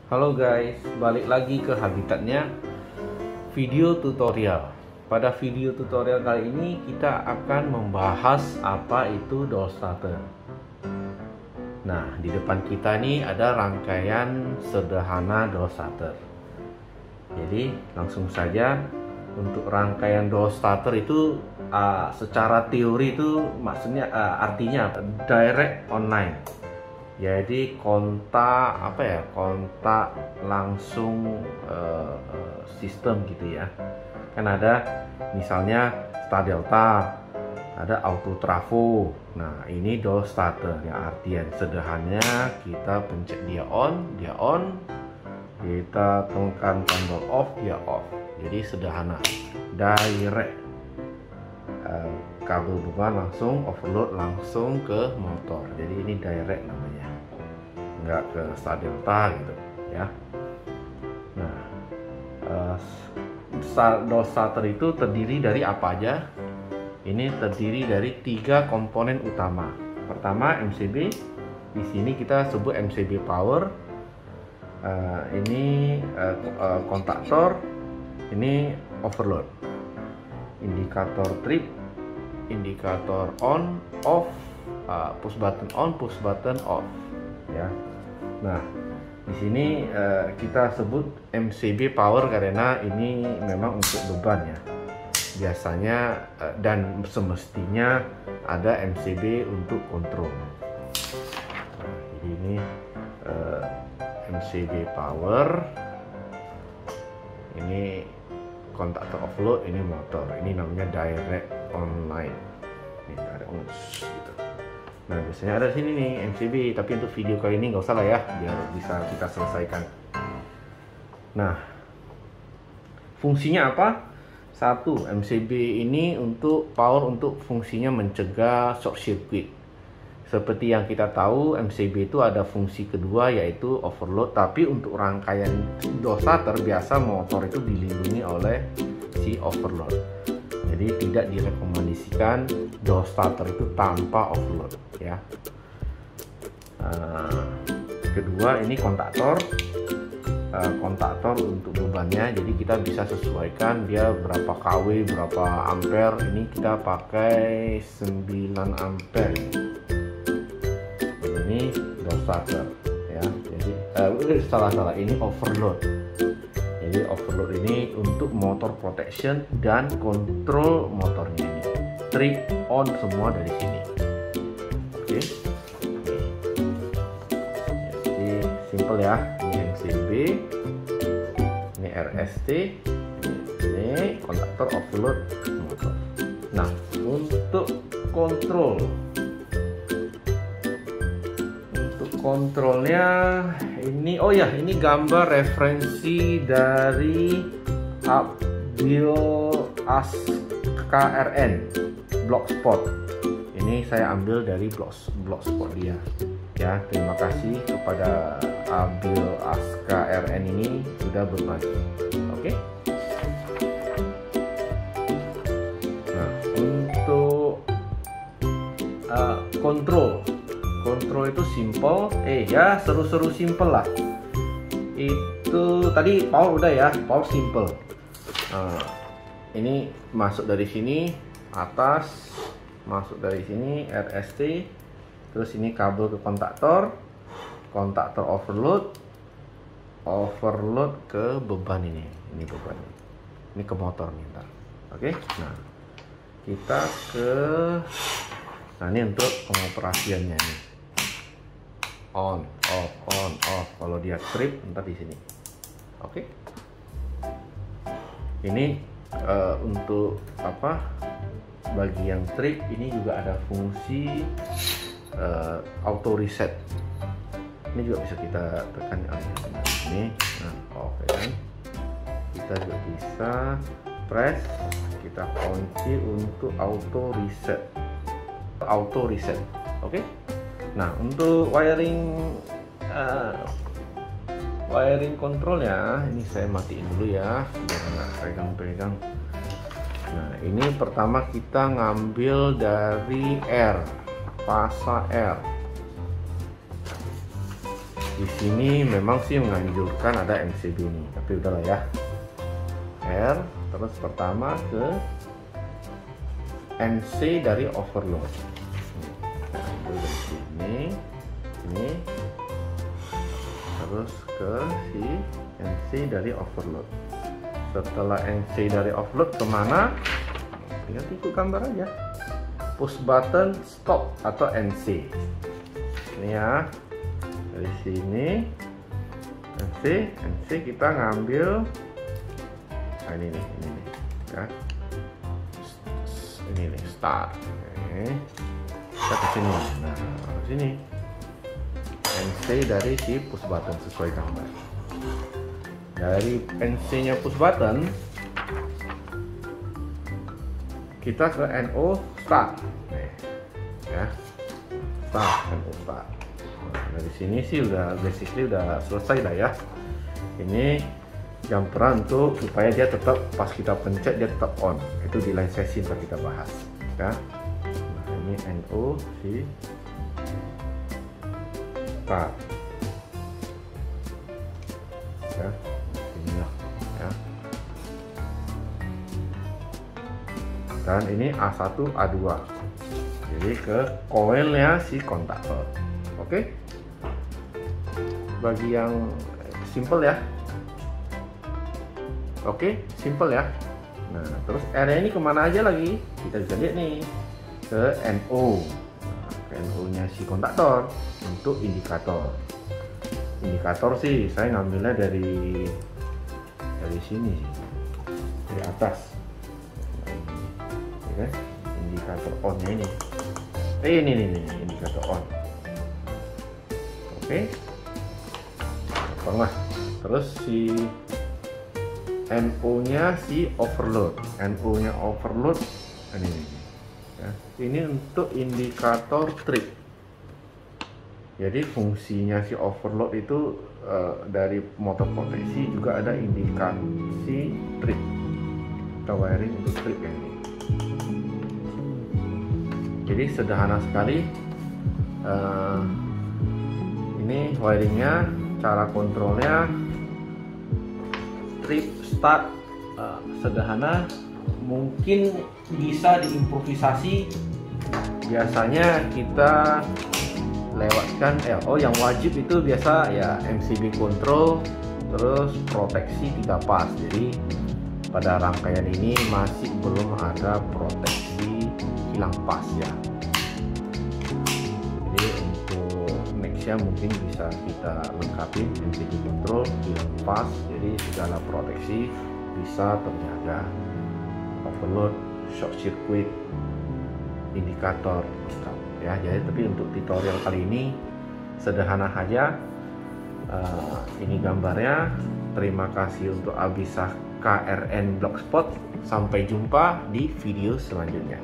Halo guys, balik lagi ke habitatnya video tutorial. Pada video tutorial kali ini kita akan membahas apa itu door starter. Nah, di depan kita ini ada rangkaian sederhana door starter. Jadi langsung saja, untuk rangkaian door starter itu secara teori itu maksudnya artinya direct online. Jadi kontak kontak langsung sistem gitu ya. Kan ada misalnya Star Delta, ada Auto Trafo. Nah, ini door starter yang artian sederhananya kita pencet dia on, kita tekan tombol off, dia off. Jadi sederhana, direct, kabel beban langsung overload langsung ke motor. Jadi ini direct namanya, nggak ke Star Delta gitu ya. Nah, door starter itu terdiri dari apa aja? Ini terdiri dari 3 komponen utama. Pertama MCB, di sini kita sebut MCB power. Ini kontaktor, ini overload, indikator trip, indikator on off, push button on, push button off ya. Nah, di sini kita sebut MCB power karena ini memang untuk beban ya. Biasanya dan semestinya ada MCB untuk kontrol. Nah, jadi ini MCB power, ini kontaktor offload, ini motor. Ini namanya direct online. Ini direct on gitu. Nah, biasanya ada sini nih MCB, tapi untuk video kali ini nggak usah lah ya, biar bisa kita selesaikan. Nah, fungsinya apa? Satu, MCB ini untuk power, untuk fungsinya mencegah short circuit. Seperti yang kita tahu, MCB itu ada fungsi kedua yaitu overload, tapi untuk rangkaian door starter biasa motor itu dilindungi oleh si overload. Jadi tidak direkomendasikan door starter itu tanpa overload ya. Kedua, ini kontaktor, kontaktor untuk bebannya. Jadi kita bisa sesuaikan dia berapa kW, berapa ampere. Ini kita pakai 9 ampere. Ini door starter ya. Jadi salah ini overload. Jadi overload ini untuk motor protection dan kontrol motornya ini. Trip on semua dari sini. Oke. Jadi simple ya. Ini MCB, ini RST, ini kontaktor overload motor. Nah, untuk kontrolnya ini, oh ya, ini gambar referensi dari Abdil ASKRN Blogspot. Ini saya ambil dari blogspot dia ya. Terima kasih kepada Abdil ASKRN ini sudah berbagi. Oke. Nah, untuk kontrol itu simple, ya seru-seru simple lah. Itu tadi power udah ya, power simple. Ini masuk dari sini atas, masuk dari sini RST, terus ini kabel ke kontaktor overload ke beban ini beban, ini ke motor nih ntar. Oke. Nah, kita ke, nah ini untuk pengoperasiannya nih. On off. Kalau dia trip ntar di sini. Oke. Ini untuk apa? Bagi yang trip ini juga ada fungsi auto reset. Ini juga bisa kita tekan ini. Nah, oke kan. Kita juga bisa press, kita kunci untuk auto reset. Oke. Nah, untuk wiring kontrolnya ini saya matiin dulu ya, biar nggak pegang-pegang. Nah, ini pertama kita ngambil dari R, fasa R. Di sini memang sih menganjurkan ada MCB ini, tapi udahlah ya. R, terus pertama ke NC dari overload. Nah, dari sini, terus ke si NC dari overload. Setelah NC dari overload kemana? Tinggal ikut gambar aja. Push button stop atau NC. Ini ya. Dari sini NC kita ngambil, nah ini nih ya, ini nih start. Oke. Kita ke sini, nah ke sini NC dari si push button sesuai gambar. Dari NC nya push button kita ke NO start, ya start, NO start. Dari sini sih udah basically udah selesai lah ya. Ini jumperan untuk supaya dia tetap pas kita pencet dia tetap on. Itu di lain sesi yang kita bahas ya. Nah, ini NO si start ya, inilah ya. Dan ini A1 A2, jadi ke coilnya si kontaktor. Oke. Bagi yang simple ya, oke, simple ya. Nah, terus area ini kemana aja lagi? Kita bisa lihat nih ke NO, ke NO nya si kontaktor untuk indikator. Indikator sih saya ngambilnya dari sini, dari atas. Oke, indikator on-nya ini. Ini indikator on. Oke. Lah. Terus si NO nya si overload, NO nya overload ini ya. Ini untuk indikator trip. Jadi fungsinya si overload itu dari motor proteksi juga ada indikasi trip atau wiring untuk trip yang ini. Jadi sederhana sekali, ini wiringnya. Cara kontrolnya trip start sederhana, mungkin bisa diimprovisasi. Biasanya kita lewatkan yang wajib itu biasa ya MCB control, terus proteksi 3 pas. Jadi pada rangkaian ini masih belum ada proteksi hilang pas ya. Mungkin bisa kita lengkapi MCB control, hilang pas, jadi segala proteksi bisa terjaga. Overload, short circuit, indikator lengkap ya. Jadi tapi untuk tutorial kali ini sederhana aja. Ini gambarnya. Terima kasih untuk Abisah KRN Blogspot. Sampai jumpa di video selanjutnya.